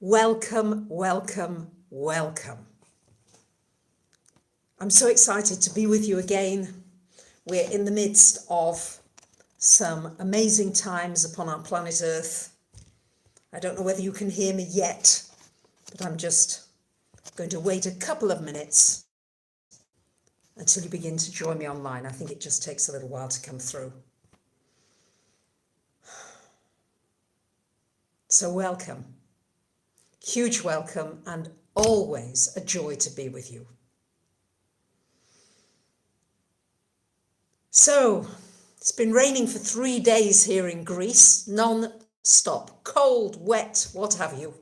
Welcome, welcome, welcome. I'm so excited to be with you again. We're in the midst of some amazing times upon our planet Earth. I don't know whether you can hear me yet, but I'm just going to wait a couple of minutes until you begin to join me online. I think it just takes a little while to come through. So welcome. Huge welcome, and always a joy to be with you. So, it's been raining for 3 days here in Greece, non-stop, cold, wet, what have you.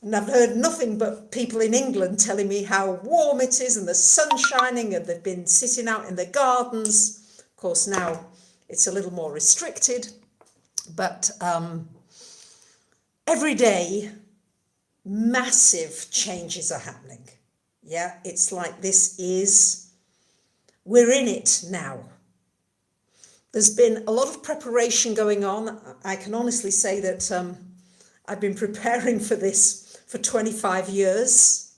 And I've heard nothing but people in England telling me how warm it is and the sun shining, and they've been sitting out in the gardens. Of course, now it's a little more restricted, but every day, massive changes are happening. Yeah, it's like we're in it now. There's been a lot of preparation going on. I can honestly say that I've been preparing for this for 25 years,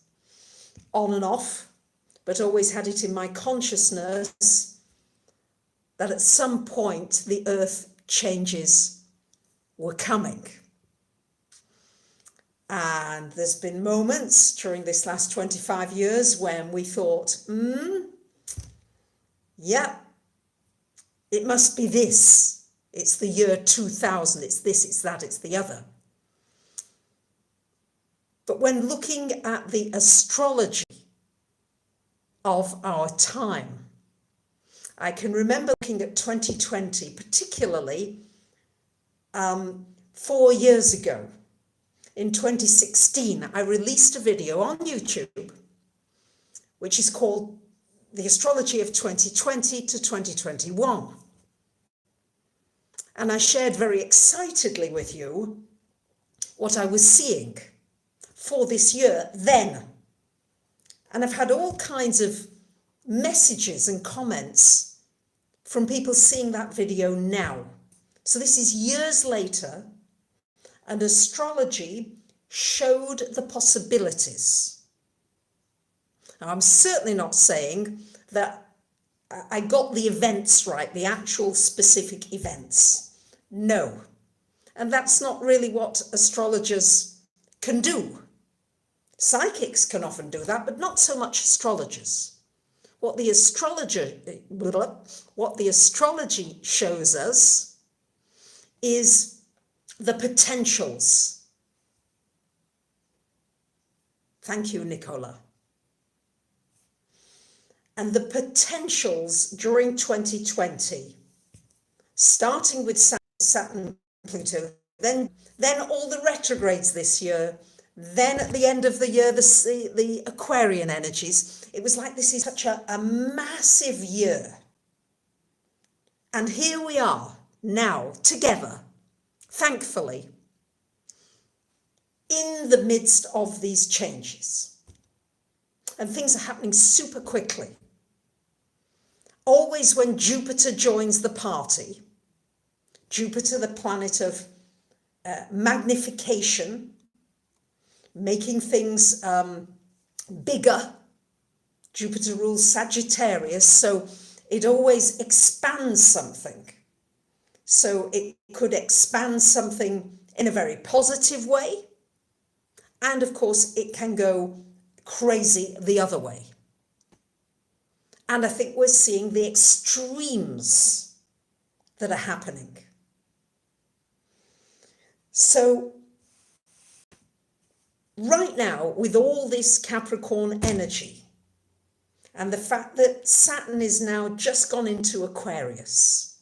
on and off, but always had it in my consciousness that at some point the earth changes were coming. And there's been moments during this last 25 years when we thought, yeah, it must be this. It's the year 2000. It's this, it's that, it's the other. But when looking at the astrology of our time, I can remember looking at 2020, particularly 4 years ago. In 2016, I released a video on YouTube, which is called The Astrology of 2020 to 2021. And I shared very excitedly with you what I was seeing for this year then. And I've had all kinds of messages and comments from people seeing that video now. So this is years later. And astrology showed the possibilities. Now, I'm certainly not saying that I got the events right, the actual specific events. No. And that's not really what astrologers can do. Psychics can often do that, but not so much astrologers. What the astrology shows us is the potentials. Thank you, Nicola. And the potentials during 2020, starting with Saturn, Pluto, then all the retrogrades this year, then at the end of the year, the Aquarian energies. It was like this is such a massive year. And here we are now together, thankfully, in the midst of these changes. And things are happening super quickly. Always when Jupiter joins the party, Jupiter, the planet of magnification, making things bigger. Jupiter rules Sagittarius, so it always expands something. So it could expand something in a very positive way. And of course, it can go crazy the other way. And I think we're seeing the extremes that are happening. So right now, with all this Capricorn energy, and the fact that Saturn is now just gone into Aquarius,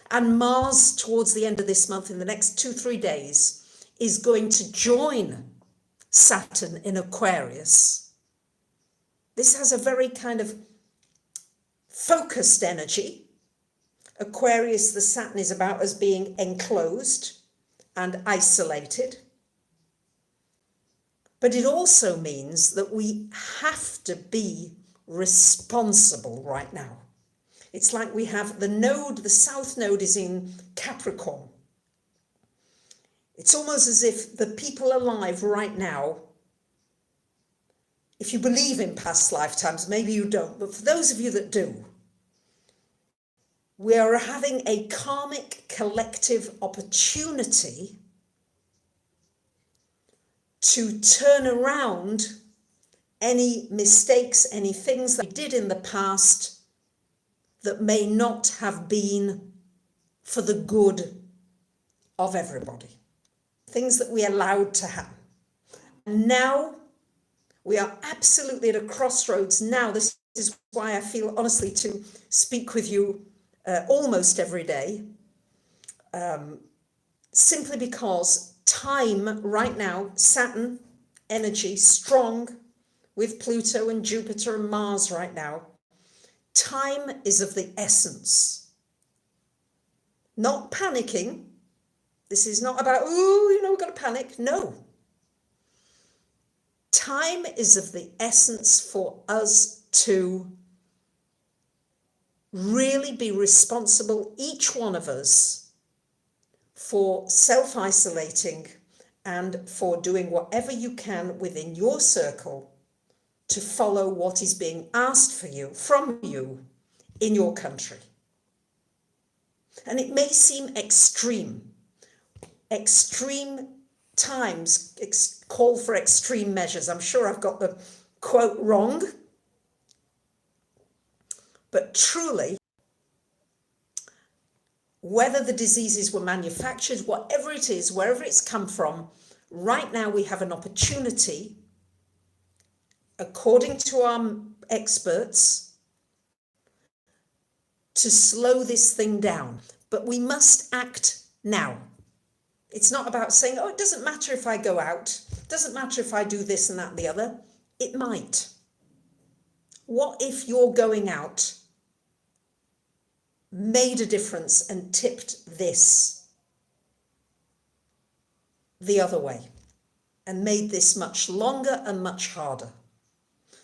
and Mars, towards the end of this month, in the next 2-3 days, is going to join Saturn in Aquarius. This has a very kind of focused energy. Aquarius, the Saturn, is about as being enclosed and isolated. But it also means that we have to be responsible right now. It's like we have the south node is in Capricorn. It's almost as if the people alive right now, if you believe in past lifetimes, maybe you don't, but for those of you that do, we are having a karmic collective opportunity to turn around any mistakes, any things that we did in the past that may not have been for the good of everybody. Things that we allowed to happen. And now we are absolutely at a crossroads now. This is why I feel honestly to speak with you almost every day. Simply because time right now, Saturn energy strong with Pluto and Jupiter and Mars right now. Time is of the essence. Not panicking. This is not about, we've got to panic. No. Time is of the essence for us to really be responsible, each one of us, for self-isolating and for doing whatever you can within your circle to follow what is being asked from you in your country. And it may seem extreme times call for extreme measures. I'm sure I've got the quote wrong, but truly, whether the diseases were manufactured, whatever it is, wherever it's come from, right now we have an opportunity, according to our experts, to slow this thing down. But we must act now. It's not about saying, it doesn't matter if I go out, it doesn't matter if I do this and that and the other. It might. What if your going out made a difference and tipped this the other way and made this much longer and much harder?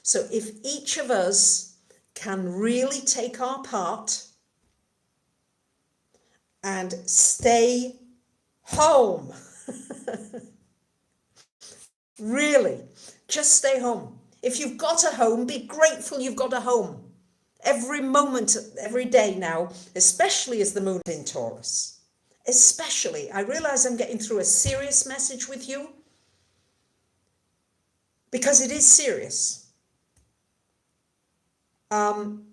So if each of us can really take our part and stay home, really, just stay home. If you've got a home, be grateful you've got a home. Every moment, every day now, especially as the moon is in Taurus. Especially, I realize I'm getting through a serious message with you because it is serious. And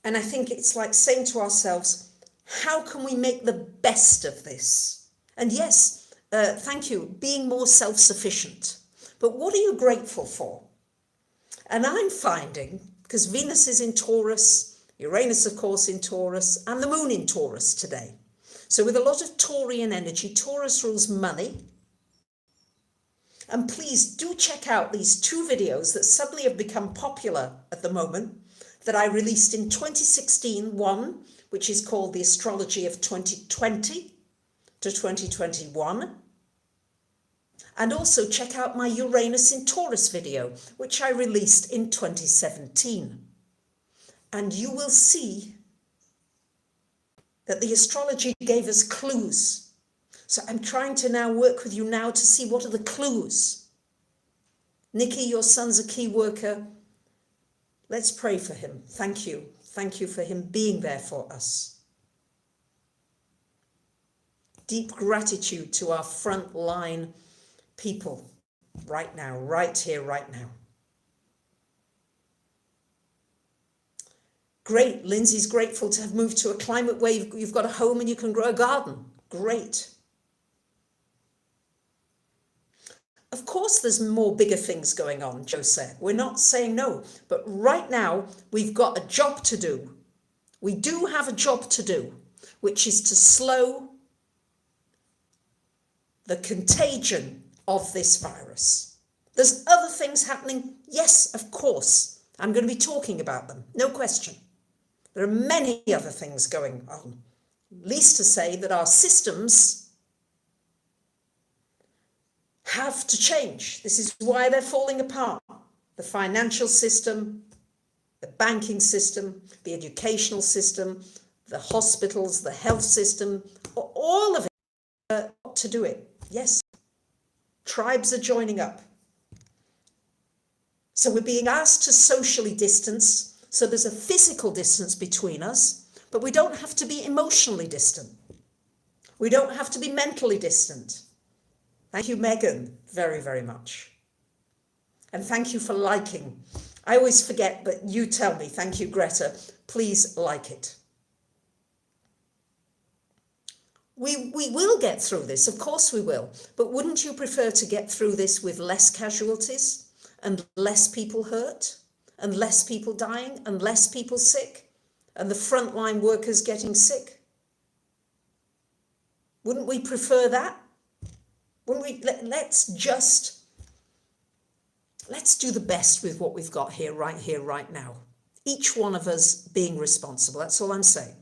I think it's like saying to ourselves, how can we make the best of this? And yes, thank you, being more self-sufficient. But what are you grateful for? And I'm finding, because Venus is in Taurus, Uranus, of course, in Taurus, and the moon in Taurus today. So with a lot of Taurian energy, Taurus rules money. And please do check out these two videos that suddenly have become popular at the moment that I released in 2016. One, which is called The Astrology of 2020 to 2021. And also check out my Uranus in Taurus video, which I released in 2017. And you will see that the astrology gave us clues. So I'm trying to now work with you now to see what are the clues. Nikki, your son's a key worker. Let's pray for him. Thank you. Thank you for him being there for us. Deep gratitude to our frontline people right now, right here, right now. Great. Lindsay's grateful to have moved to a climate where you've got a home and you can grow a garden. Great. Of course, there's more bigger things going on, Joe said. We're not saying no, but right now we've got a job to do. We do have a job to do, which is to slow the contagion of this virus. There's other things happening. Yes, of course. I'm going to be talking about them. No question. There are many other things going on. Least to say that our systems have to change. This is why they're falling apart. The financial system, the banking system, the educational system, the hospitals, the health system, all of it. got to do it. Yes, tribes are joining up. So we're being asked to socially distance. So there's a physical distance between us, but we don't have to be emotionally distant. We don't have to be mentally distant. Thank you, Megan, very, very much. And thank you for liking. I always forget, but you tell me. Thank you, Greta. Please like it. We will get through this, of course we will. But wouldn't you prefer to get through this with less casualties and less people hurt and less people dying and less people sick and the frontline workers getting sick? Wouldn't we prefer that? Wouldn't we? Let's do the best with what we've got here, right now. Each one of us being responsible. That's all I'm saying.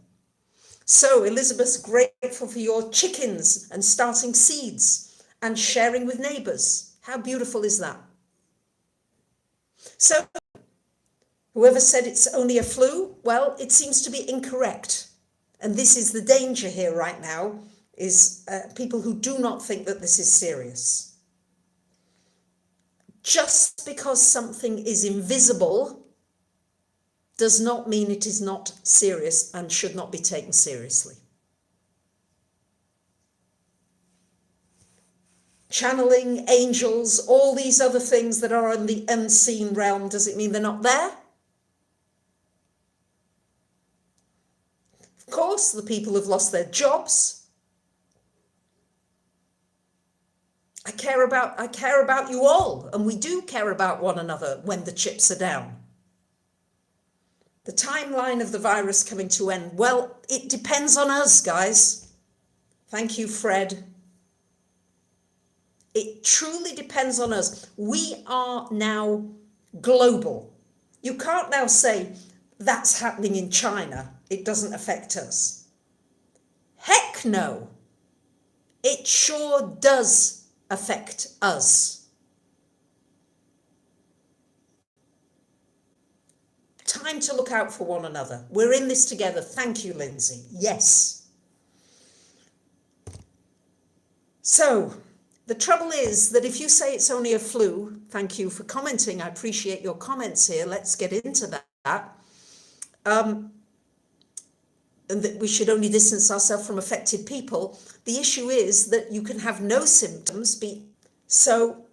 So, Elizabeth's grateful for your chickens and starting seeds and sharing with neighbours. How beautiful is that? So, whoever said it's only a flu, well, it seems to be incorrect. And this is the danger here right now, is people who do not think that this is serious. Just because something is invisible does not mean it is not serious and should not be taken seriously. Channeling, angels, all these other things that are in the unseen realm, does it mean they're not there? Of course, the people who've lost their jobs. I care about you all, and we do care about one another when the chips are down. The timeline of the virus coming to end, well, it depends on us, guys. Thank you, Fred. It truly depends on us. We are now global. You can't now say that's happening in China. It doesn't affect us. Heck no. It sure does affect us. Time to look out for one another. We're in this together. Thank you, Lindsay. Yes. So, the trouble is that if you say it's only a flu, thank you for commenting. I appreciate your comments here. Let's get into that. And that we should only distance ourselves from affected people. The issue is that you can have no symptoms. So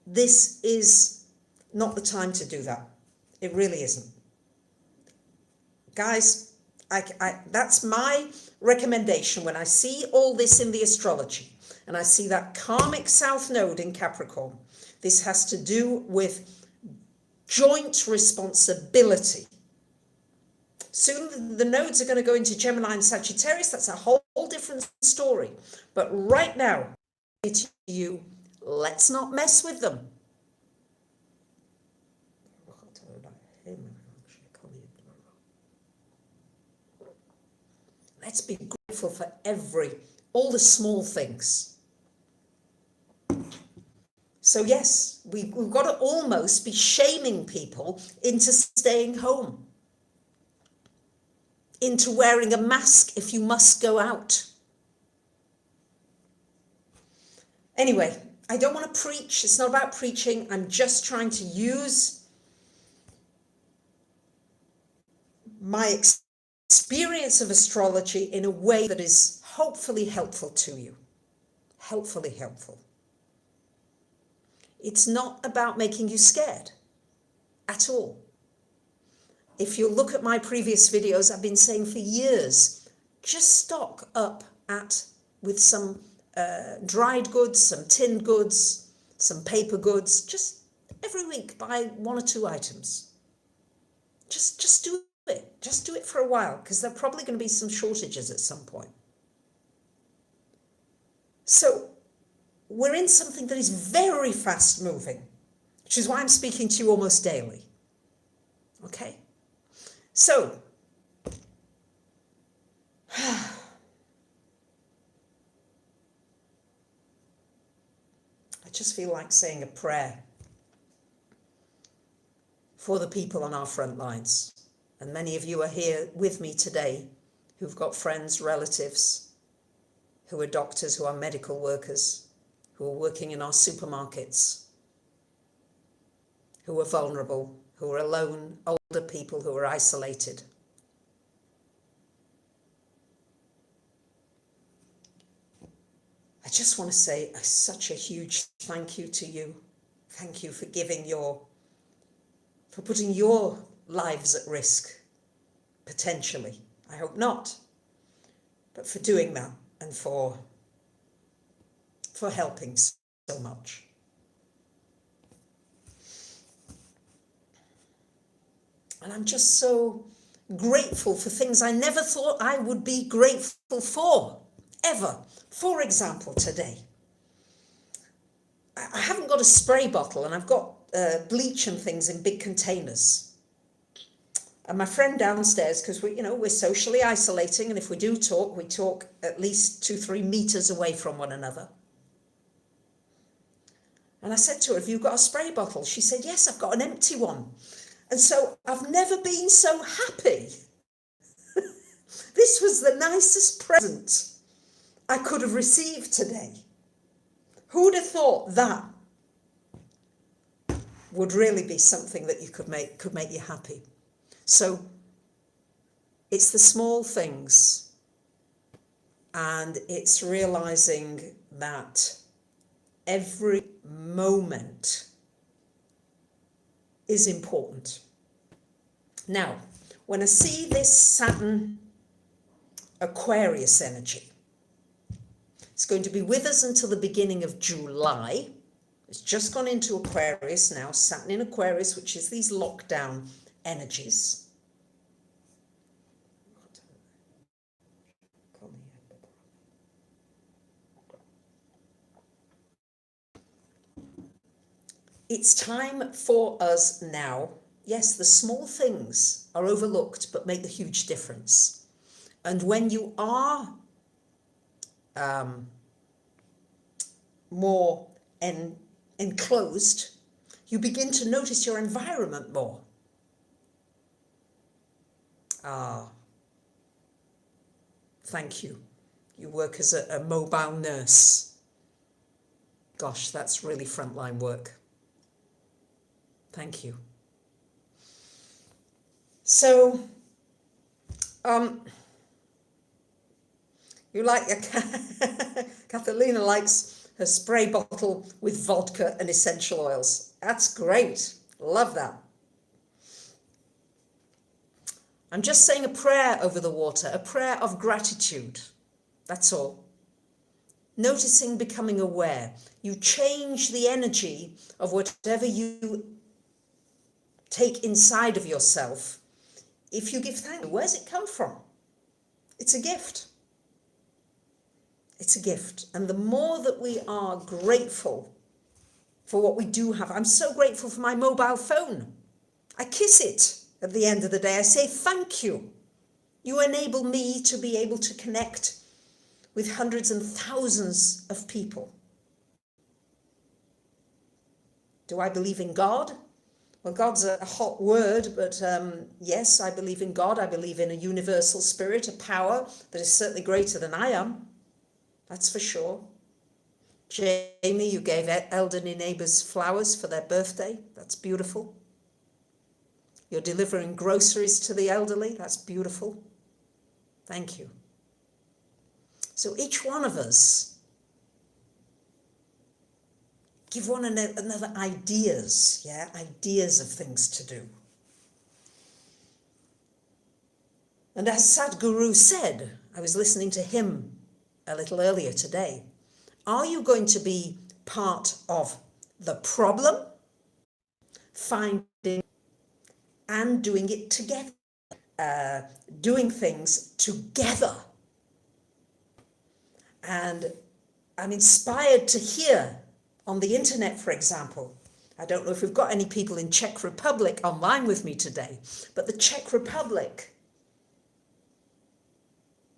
this is not the time to do that. It really isn't. Guys, that's my recommendation when I see all this in the astrology and I see that karmic south node in Capricorn. This has to do with joint responsibility. Soon the nodes are going to go into Gemini and Sagittarius. That's a whole different story. But right now, I say to you, let's not mess with them. Let's be grateful for all the small things. So yes, we've got to almost be shaming people into staying home, into wearing a mask if you must go out. Anyway, I don't want to preach. It's not about preaching. I'm just trying to use my experience of astrology in a way that is hopefully helpful to you. Hopefully helpful. It's not about making you scared at all. If you look at my previous videos, I've been saying for years, just stock up with some dried goods, some tinned goods, some paper goods. Just every week buy 1 or 2 items. Just do it. Just do it for a while, because there are probably going to be some shortages at some point. So we're in something that is very fast moving, which is why I'm speaking to you almost daily. Okay? So, I just feel like saying a prayer for the people on our front lines. And many of you are here with me today who've got friends, relatives who are doctors, who are medical workers, who are working in our supermarkets, who are vulnerable, who are alone, older people who are isolated. I just want to say such a huge thank you to you. Thank you for for putting your lives at risk, potentially. I hope not, but for doing that and for helping so much. And I'm just so grateful for things I never thought I would be grateful for, ever. For example, today, I haven't got a spray bottle and I've got bleach and things in big containers. And my friend downstairs, because we're socially isolating, and if we do talk, we talk at least 2-3 meters away from one another. And I said to her, have you got a spray bottle? She said, yes, I've got an empty one. And so I've never been so happy. This was the nicest present I could have received today. Who'd have thought that would really be something that you could make you happy? So it's the small things, and it's realizing that every moment is important. Now, when I see this Saturn Aquarius energy, it's going to be with us until the beginning of July. It's just gone into Aquarius now, Saturn in Aquarius, which is these lockdown energies. It's time for us now. Yes, the small things are overlooked, but make a huge difference. And when you are more enclosed, you begin to notice your environment more. Thank you. You work as a mobile nurse. Gosh, that's really frontline work. Thank you. So, you like your Catalina likes her spray bottle with vodka and essential oils. That's great. Love that. I'm just saying a prayer over the water, a prayer of gratitude. That's all. Noticing, becoming aware. You change the energy of whatever you take inside of yourself. If you give thanks, where's it come from? It's a gift. It's a gift. And the more that we are grateful for what we do have, I'm so grateful for my mobile phone. I kiss it at the end of the day. I say, thank you. You enable me to be able to connect with hundreds and thousands of people. Do I believe in God? Well, God's a hot word, but yes, I believe in God. I believe in a universal spirit, a power that is certainly greater than I am. That's for sure. Jamie, you gave elderly neighbours flowers for their birthday. That's beautiful. You're delivering groceries to the elderly. That's beautiful. Thank you. So each one of us give one another ideas, ideas of things to do. And as Sadhguru said, I was listening to him a little earlier today, are you going to be part of the problem, finding and doing it together, doing things together? And I'm inspired to hear on the internet, for example, I don't know if we've got any people in Czech Republic online with me today, but the Czech Republic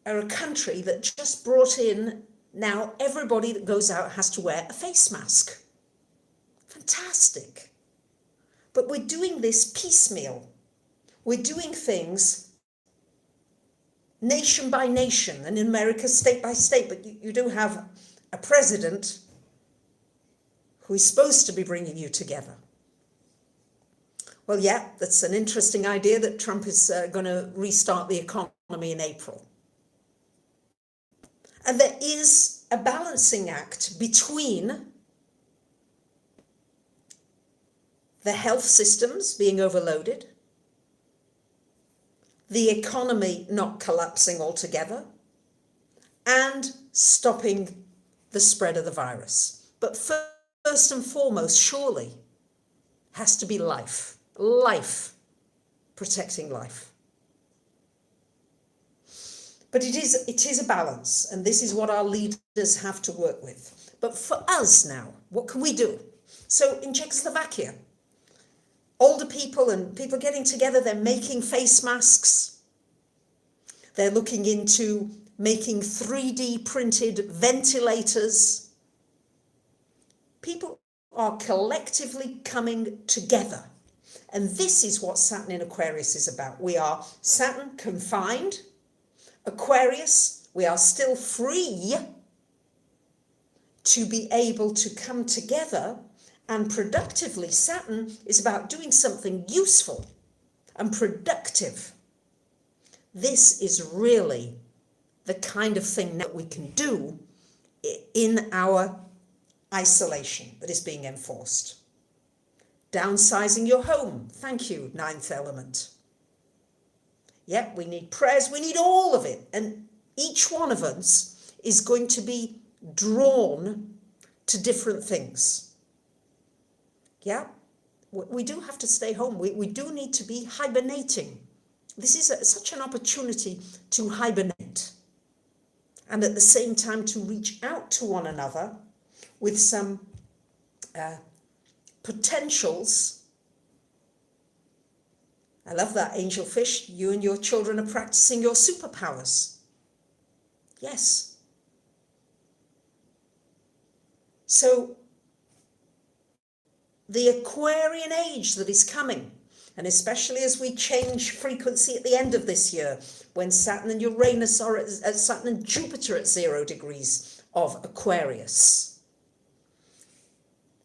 are a country that just brought in, now everybody that goes out has to wear a face mask. Fantastic. But we're doing this piecemeal. We're doing things nation by nation, and in America state by state, but you do have a president who is supposed to be bringing you together. Well, yeah, that's an interesting idea that Trump is going to restart the economy in April. And there is a balancing act between the health systems being overloaded, the economy not collapsing altogether, and stopping the spread of the virus. But first and foremost, surely, has to be life. Life. Protecting life. But it is a balance, and this is what our leaders have to work with. But for us now, what can we do? So in Czechoslovakia, older people and people getting together, they're making face masks. They're looking into making 3D printed ventilators. People are collectively coming together. And this is what Saturn in Aquarius is about. We are Saturn confined. Aquarius, we are still free to be able to come together, and productively. Saturn is about doing something useful and productive. This is really the kind of thing that we can do in our isolation that is being enforced. Downsizing your home. Thank you, ninth element. Yep, we need prayers. We need all of it. And each one of us is going to be drawn to different things. Yeah, we do have to stay home. We do need to be hibernating. This is such an opportunity to hibernate. And at the same time to reach out to one another with some potentials. I love that, angel fish. You and your children are practicing your superpowers. Yes. So the Aquarian age that is coming, and especially as we change frequency at the end of this year, when Saturn and Uranus are Saturn and Jupiter at 0 degrees of Aquarius.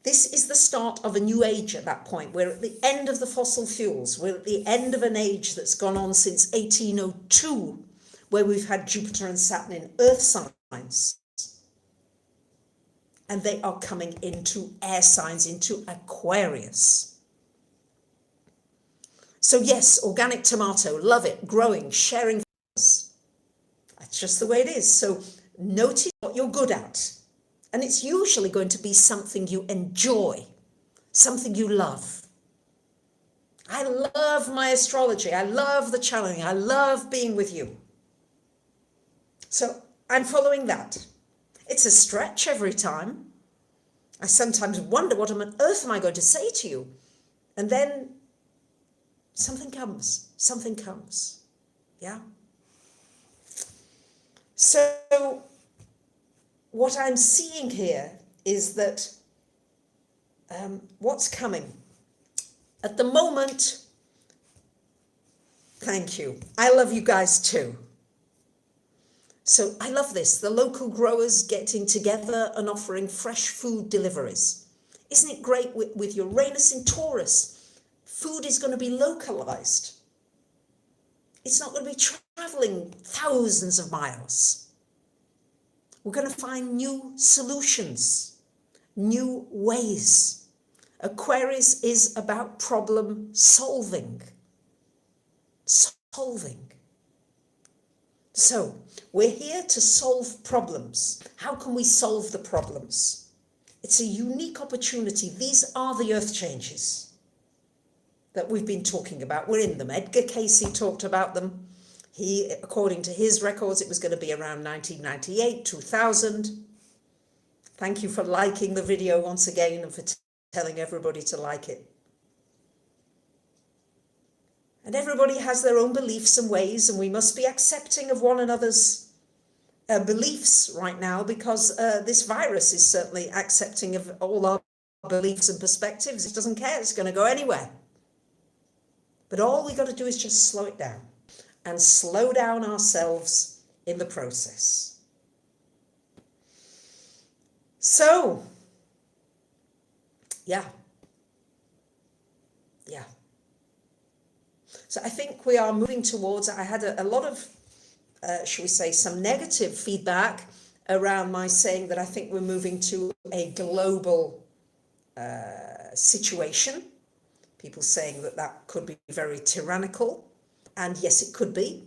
This is the start of a new age at that point. We're at the end of the fossil fuels. We're at the end of an age that's gone on since 1802, where we've had Jupiter and Saturn in Earth signs. And they are coming into air signs, into Aquarius. So yes, organic tomato, love it, growing, sharing. That's just the way it is. So notice what you're good at. And it's usually going to be something you enjoy, something you love. I love my astrology. I love the channeling. I love being with you. So I'm following that. It's a stretch every time. I sometimes wonder what on earth am I going to say to you? And then something comes. Yeah? So what I'm seeing here is that what's coming? At the moment, thank you. I love you guys too. So I love this. The local growers getting together and offering fresh food deliveries. Isn't it great with Uranus in Taurus? Food is going to be localized. It's not going to be traveling thousands of miles. We're going to find new solutions, new ways. Aquarius is about problem solving. So we're here to solve problems. How can we solve the problems? It's a unique opportunity. These are the earth changes that we've been talking about. We're in them. Edgar Cayce talked about them. He, according to his records, it was going to be around 1998, 2000. Thank you for liking the video once again and for telling everybody to like it. And everybody has their own beliefs and ways, and we must be accepting of one another's beliefs right now, because this virus is certainly accepting of all our beliefs and perspectives. It doesn't care. It's going to go anywhere. But all we got to do is just slow it down. and slow down ourselves in the process. So, yeah. So I think we are moving towards, I had a lot of, shall we say, some negative feedback around my saying that I think we're moving to a global situation. People saying that that could be very tyrannical, and yes, it could be.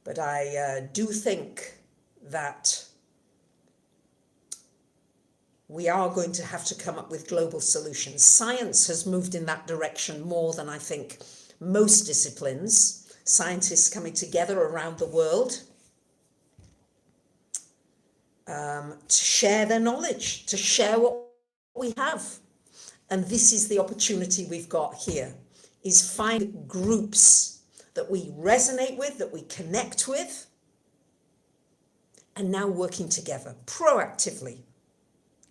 But I do think that we are going to have to come up with global solutions. Science has moved in that direction more than I think most disciplines. Scientists coming together around the world to share their knowledge, to share what we have. And this is the opportunity we've got here, is find groups that we resonate with, that we connect with, and now working together proactively,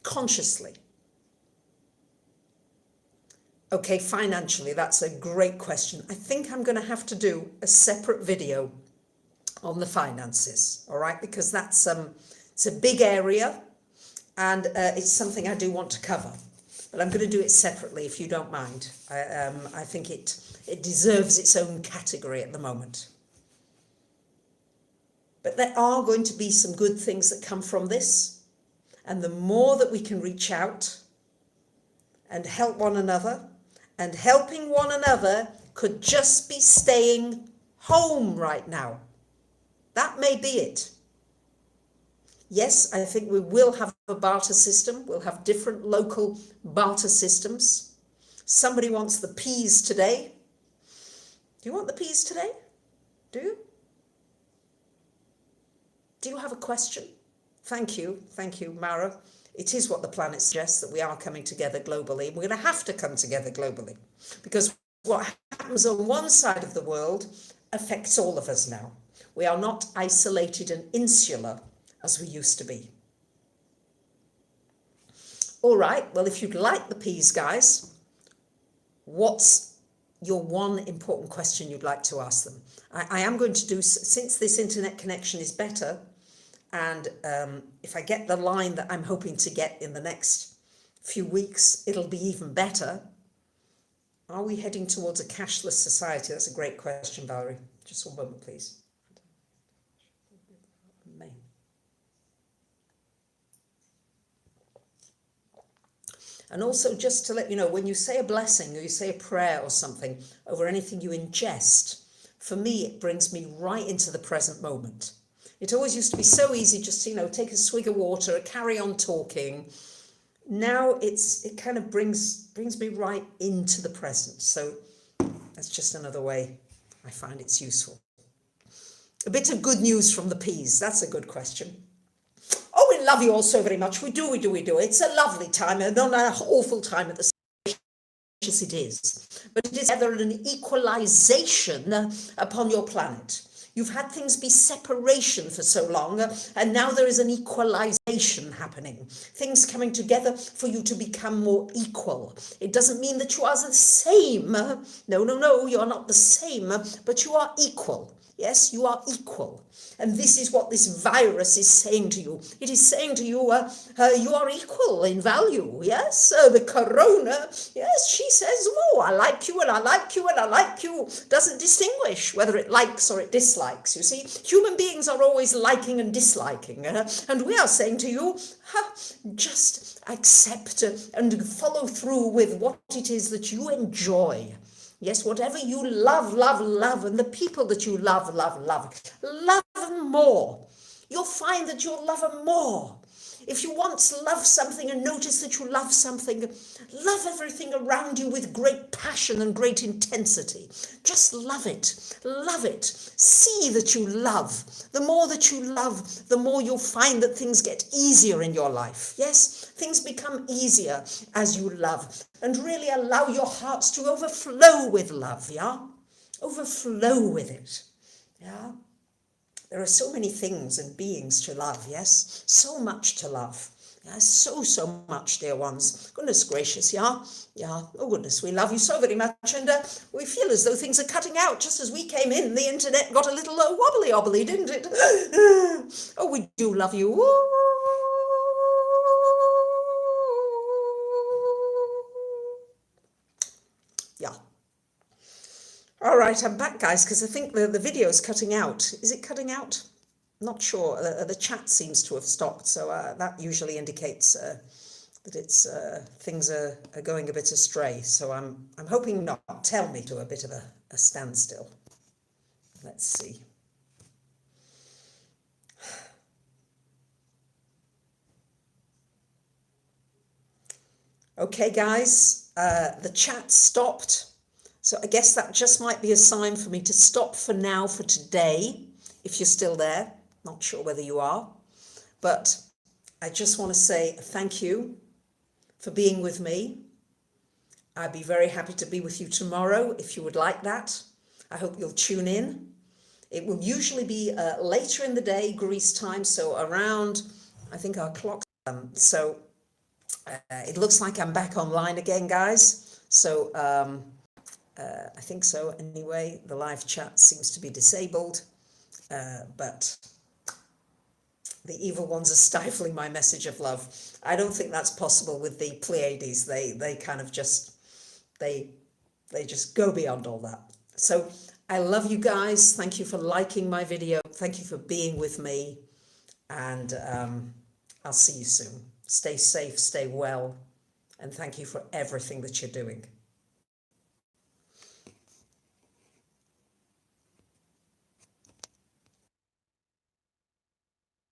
consciously. Okay, financially, that's a great question. I think I'm going to have to do a separate video on the finances, all right? Because that's it's a big area, and it's something I do want to cover. But I'm going to do it separately, if you don't mind. I think it deserves its own category at the moment. But there are going to be some good things that come from this. And the more that we can reach out and help one another, and helping one another could just be staying home right now. That may be it. Yes, I think we will have a barter system. We'll have different local barter systems. Somebody wants the peas today. Do you want the peas today? Do you? Do you have a question? Thank you, Mara. It is what the planet suggests, that we are coming together globally. We're going to have to come together globally, because what happens on one side of the world affects all of us now. We are not isolated and insular as we used to be. All right, well, if you'd like the peas, guys, what's your one important question you'd like to ask them? I am going to do, since this internet connection is better, and if I get the line that I'm hoping to get in the next few weeks, it'll be even better. Are we heading towards a cashless society? That's a great question, Valerie. Just one moment, please. And also, just to let you know, when you say a blessing or you say a prayer or something over anything you ingest, for me, it brings me right into the present moment. It always used to be so easy just to, take a swig of water, carry on talking. Now it kind of brings me right into the present. So that's just another way I find it's useful. A bit of good news from the peas. That's a good question. Oh, we love you all so very much. We do. It's a lovely time, and not an awful time at the same as it is. But it is rather an equalization upon your planet. You've had things be separation for so long, and now there is an equalization happening. Things coming together for you to become more equal. It doesn't mean that you are the same. No, you're not the same, but you are equal. Yes, you are equal. And this is what this virus is saying to you. It is saying to you, you are equal in value. Yes, the corona, yes, she says, oh, I like you and I like you and I like you. Doesn't distinguish whether it likes or it dislikes. You see, human beings are always liking and disliking. And we are saying to you, just accept and follow through with what it is that you enjoy. Yes, whatever you love, and the people that you love them more. You'll find that you'll love them more. If you once love something and notice that you love something, love everything around you with great passion and great intensity. Just love it. Love it. See that you love. The more that you love, the more you'll find that things get easier in your life. Yes, things become easier as you love. And really allow your hearts to overflow with love, yeah? Overflow with it, yeah? There are so many things and beings to love, yes? So much to love. Yeah, so much, dear ones. Goodness gracious, yeah. Oh goodness, we love you so very much, and we feel as though things are cutting out just as we came in. The internet got a little wobbly, didn't it? Oh, we do love you. Yeah. All right, I'm back, guys, because I think the video is cutting out. Is it cutting out? Not sure. The chat seems to have stopped, so that usually indicates that it's things are going a bit astray. So I'm hoping not. Tell me to a bit of a standstill. Let's see. Okay, guys, the chat stopped. So I guess that just might be a sign for me to stop for now, for today, if you're still there. Not sure whether you are, but I just want to say thank you for being with me. I'd be very happy to be with you tomorrow if you would like that. I hope you'll tune in. It will usually be later in the day, Greece time, so around, I think our clock's so it looks like I'm back online again, guys. So I think so anyway. The live chat seems to be disabled, but the evil ones are stifling my message of love. I don't think that's possible with the Pleiades. They kind of just, they just go beyond all that. So I love you guys. Thank you for liking my video. Thank you for being with me. And I'll see you soon. Stay safe, stay well. And thank you for everything that you're doing.